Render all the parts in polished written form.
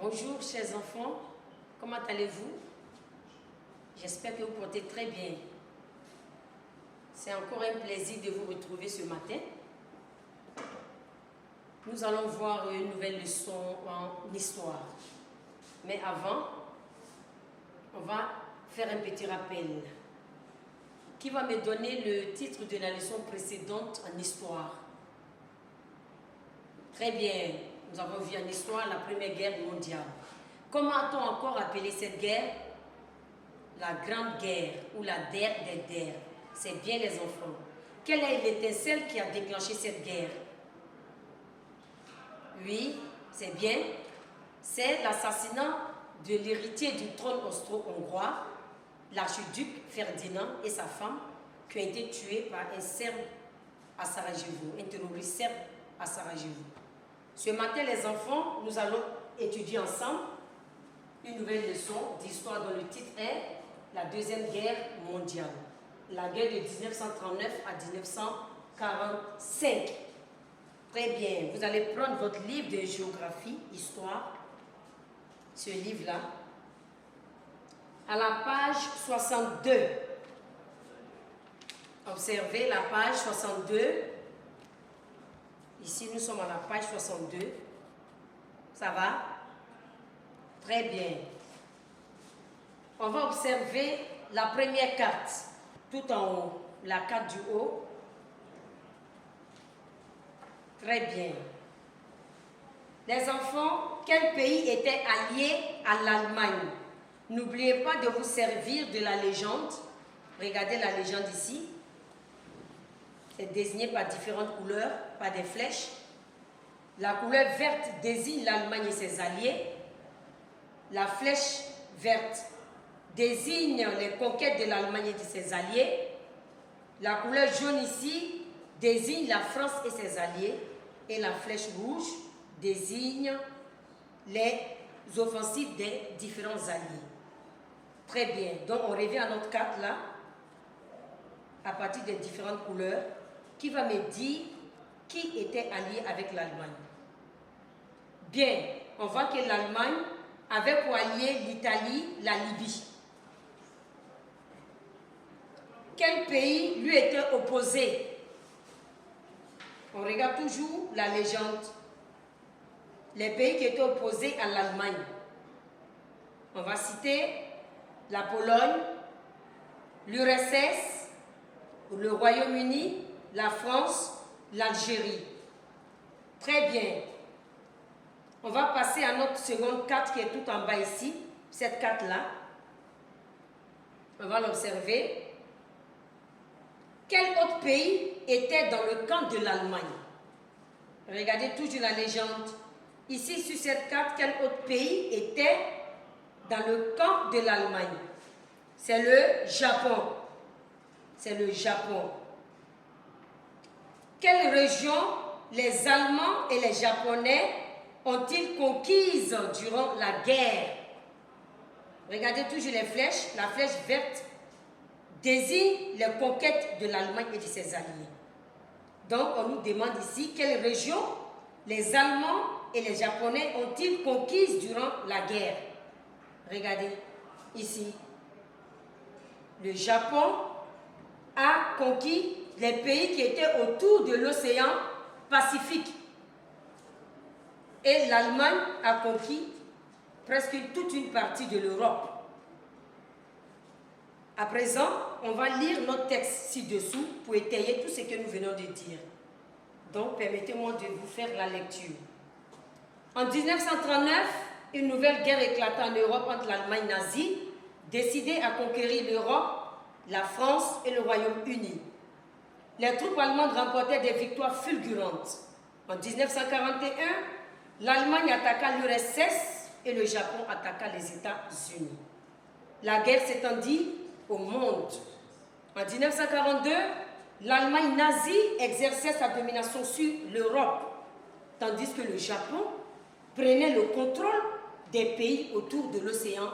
Bonjour chers enfants, comment allez-vous? J'espère que vous portez très bien. C'est encore un plaisir de vous retrouver ce matin. Nous allons voir une nouvelle leçon en histoire. Mais avant, on va faire un petit rappel. Qui va me donner le titre de la leçon précédente en histoire? Très bien, nous avons vu en histoire la Première Guerre mondiale. Comment a-t-on encore appelé cette guerre? La Grande Guerre ou la Der des Der. C'est bien les enfants. Quelle est l'étincelle qui a déclenché cette guerre? Oui, c'est bien. C'est l'assassinat de l'héritier du trône austro-hongrois, l'archiduc Ferdinand et sa femme, qui ont été tués par un Serbe à Sarajevo, un terroriste serbe à Sarajevo. Ce matin, les enfants, nous allons étudier ensemble une nouvelle leçon d'histoire dont le titre est la Deuxième Guerre mondiale. La guerre de 1939 à 1945. Très bien, vous allez prendre votre livre de géographie, histoire, ce livre-là, à la page 62. Observez la page 62. Ici, nous sommes à la page 62. Ça va? Très bien. On va observer la première carte, tout en haut, la carte du haut. Très bien. Les enfants, quel pays était allié à l'Allemagne? N'oubliez pas de vous servir de la légende. Regardez la légende ici. C'est désigné par différentes couleurs, par des flèches. La couleur verte désigne l'Allemagne et ses alliés. La flèche verte désigne les conquêtes de l'Allemagne et de ses alliés. La couleur jaune ici désigne la France et ses alliés. Et la flèche rouge désigne les offensives des différents alliés. Très bien. Donc on revient à notre carte là, à partir des différentes couleurs, qui va me dire qui était allié avec l'Allemagne. Bien, on voit que l'Allemagne avait pour allié l'Italie, la Libye. Quel pays lui était opposé? On regarde toujours la légende. Les pays qui étaient opposés à l'Allemagne. On va citer la Pologne, l'URSS, le Royaume-Uni, la France, l'Algérie. Très bien. On va passer à notre seconde carte qui est tout en bas ici. Cette carte-là. On va l'observer. Quel autre pays était dans le camp de l'Allemagne? Regardez toujours la légende. Ici, sur cette carte, quel autre pays était dans le camp de l'Allemagne? C'est le Japon. C'est le Japon. Quelle région les Allemands et les Japonais ont-ils conquise durant la guerre? Regardez toujours les flèches. La flèche verte désigne les conquêtes de l'Allemagne et de ses alliés. Donc, on nous demande ici quelle région les Allemands et les Japonais ont-ils conquise durant la guerre? Regardez, ici. Le Japon a conquis les pays qui étaient autour de l'océan Pacifique. Et l'Allemagne a conquis presque toute une partie de l'Europe. À présent, on va lire notre texte ci-dessous pour étayer tout ce que nous venons de dire. Donc, permettez-moi de vous faire la lecture. En 1939, une nouvelle guerre éclata en Europe entre l'Allemagne nazie, décidée à conquérir l'Europe, la France et le Royaume-Uni. Les troupes allemandes remportèrent des victoires fulgurantes. En 1941, l'Allemagne attaqua l'URSS et le Japon attaqua les États-Unis. La guerre s'étendit au monde. En 1942, l'Allemagne nazie exerçait sa domination sur l'Europe, tandis que le Japon prenait le contrôle des pays autour de l'océan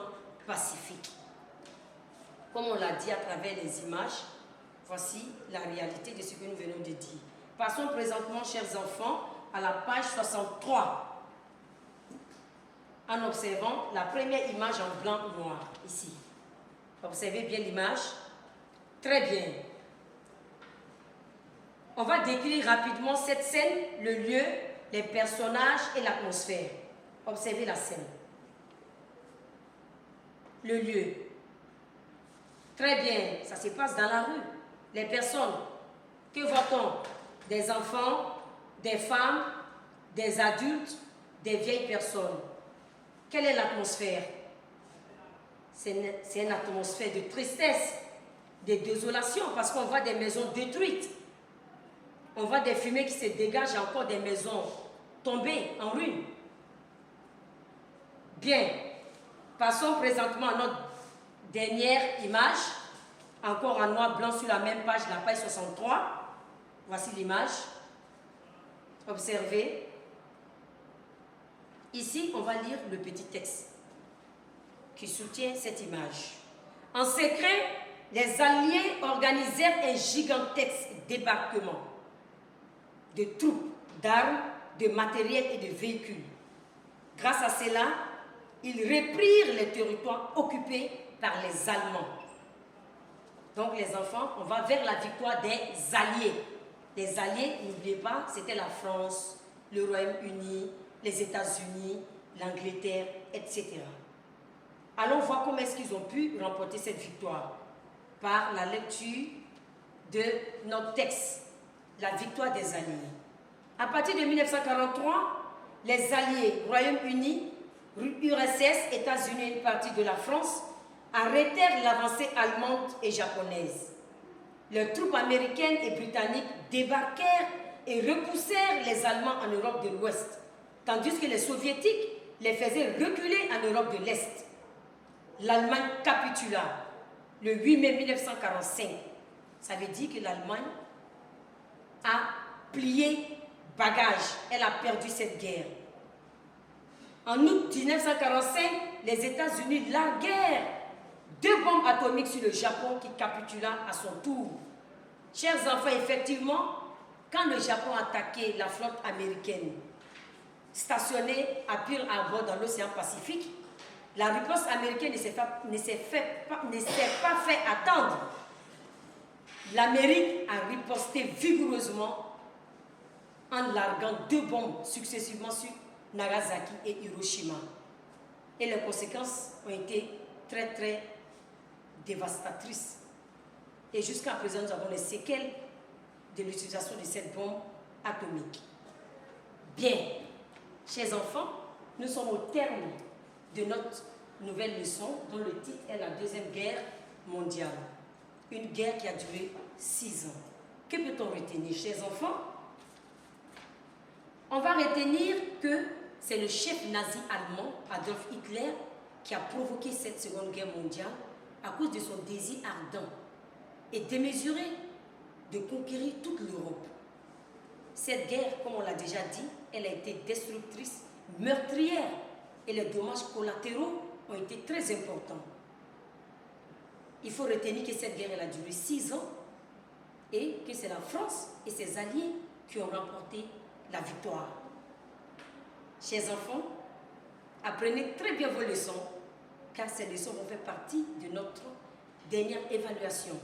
Pacifique. Comme on l'a dit à travers les images, voici la réalité de ce que nous venons de dire. Passons présentement, chers enfants, à la page 63. En en observant la première image en blanc ou noir, ici. Observez bien l'image. Très bien. On va décrire rapidement cette scène, le lieu, les personnages et l'atmosphère. Observez la scène. Le lieu. Très bien, ça se passe dans la rue. Les personnes, que voit-on? Des enfants, des femmes, des adultes, des vieilles personnes. Quelle est l'atmosphère? C'est une atmosphère de tristesse, de désolation, parce qu'on voit des maisons détruites. On voit des fumées qui se dégagent, encore des maisons tombées en ruine. Bien, passons présentement à notre dernière image, encore en noir blanc sur la même page, la page 63. Voici l'image. Observez. Ici, on va lire le petit texte qui soutient cette image. En secret, les Alliés organisèrent un gigantesque débarquement de troupes, d'armes, de matériel et de véhicules. Grâce à cela, ils reprirent les territoires occupés par les Allemands. Donc les enfants, on va vers la victoire des Alliés. Les Alliés, n'oubliez pas, c'était la France, le Royaume-Uni, les États-Unis, l'Angleterre, etc. Allons voir comment est-ce qu'ils ont pu remporter cette victoire. Par la lecture de notre texte, la victoire des Alliés. À partir de 1943, les Alliés, Royaume-Uni, URSS, États-Unis et une partie de la France, arrêtèrent l'avancée allemande et japonaise. Les troupes américaines et britanniques débarquèrent et repoussèrent les Allemands en Europe de l'Ouest, tandis que les Soviétiques les faisaient reculer en Europe de l'Est. L'Allemagne capitula le 8 mai 1945. Ça veut dire que l'Allemagne a plié bagage. Elle a perdu cette guerre. En août 1945, les États-Unis larguèrent 2 bombes atomiques sur le Japon qui capitula à son tour. Chers enfants, effectivement, quand le Japon a attaqué la flotte américaine stationnée à Pearl Harbor dans l'océan Pacifique, la riposte américaine ne s'est pas fait attendre. L'Amérique a riposté vigoureusement en larguant 2 bombes successivement sur Nagasaki et Hiroshima. Et les conséquences ont été très très dévastatrices. Et jusqu'à présent, nous avons les séquelles de l'utilisation de cette bombe atomique. Bien, chers enfants, nous sommes au terme de notre nouvelle leçon dont le titre est la Deuxième Guerre mondiale. Une guerre qui a duré 6 ans. Que peut-on retenir, chers enfants? On va retenir que c'est le chef nazi allemand, Adolf Hitler, qui a provoqué cette Seconde Guerre mondiale à cause de son désir ardent et démesuré de conquérir toute l'Europe. Cette guerre, comme on l'a déjà dit, elle a été destructrice, meurtrière, et les dommages collatéraux ont été très importants. Il faut retenir que cette guerre elle a duré 6 ans et que c'est la France et ses alliés qui ont remporté la victoire. Chers enfants, apprenez très bien vos leçons, car ces leçons vont faire partie de notre dernière évaluation.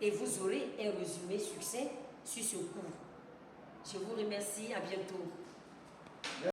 Et vous aurez un résumé succinct sur ce cours. Je vous remercie, à bientôt.